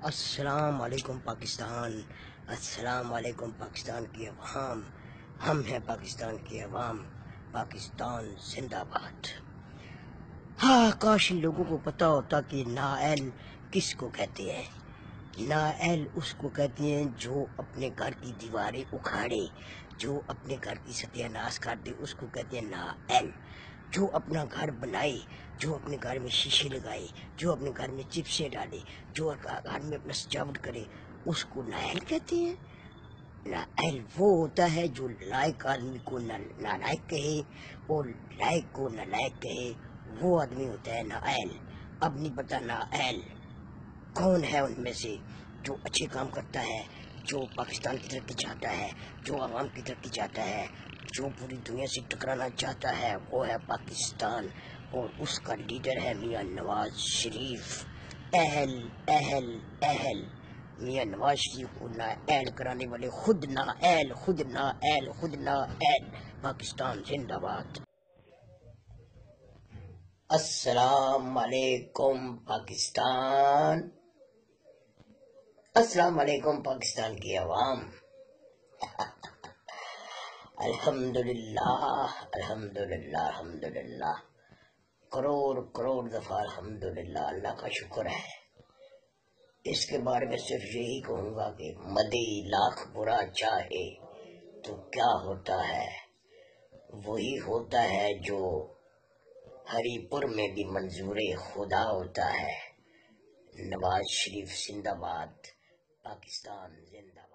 السلام علیکم پاکستان، السلام علیکم پاکستان کی عوام، ہم ہیں پاکستان کی عوام، پاکستان زندہ باد۔ ہاں، کاش ان لوگوں کو پتہ ہوتا کہ نااہل کس کو کہتے ہیں۔ نااہل اس کو کہتے ہیں جو اپنے گھر کی دیواریں اکھاڑے، جو اپنے گھر کی ستیہ ناش کر دے، اس کو کہتے ہیں نااہل۔ جو اپنا گھر بنائے، جو اپنے گھر میں شیشے لگائے، جو اپنے گھر میں چپسیں ڈالے، جو گھر میں اپنا سجاوٹ کرے، اس کو نااہل کہتے ہیں۔ نااہل وہ ہوتا ہے جو لائق آدمی کو نالائق کہے اور لائق کو نالائق کہے، وہ آدمی ہوتا ہے نااہل۔ اب نہیں پتہ نااہل کون ہے ان میں سے جو اچھے کام کرتا ہے، جو پاکستان کی ترقی چاہتا ہے، جو عوام کی ترقی چاہتا ہے، جو پوری دنیا سے ٹکرانا چاہتا ہے، وہ ہے پاکستان، اور اس کا لیڈر ہے میاں نواز شریف۔ اہل اہل اہل میاں نواز شریف کو نااہل کرانے والے خود نااہل، خود نااہل، خود نااہل۔ پاکستان زندہ باد۔ السلام علیکم پاکستان، السلام علیکم پاکستان کی عوام۔ الحمدللہ الحمدللہ الحمدللہ، کروڑ کروڑ دفعہ الحمدللہ، اللہ کا شکر ہے۔ اس کے بارے میں صرف یہی کہوں گا کہ مدی لاکھ برا چاہے تو کیا ہوتا ہے، وہی ہوتا ہے جو ہری پور میں بھی منظور خدا ہوتا ہے۔ نواز شریف زندہ باد، پاکستان زندہ باد۔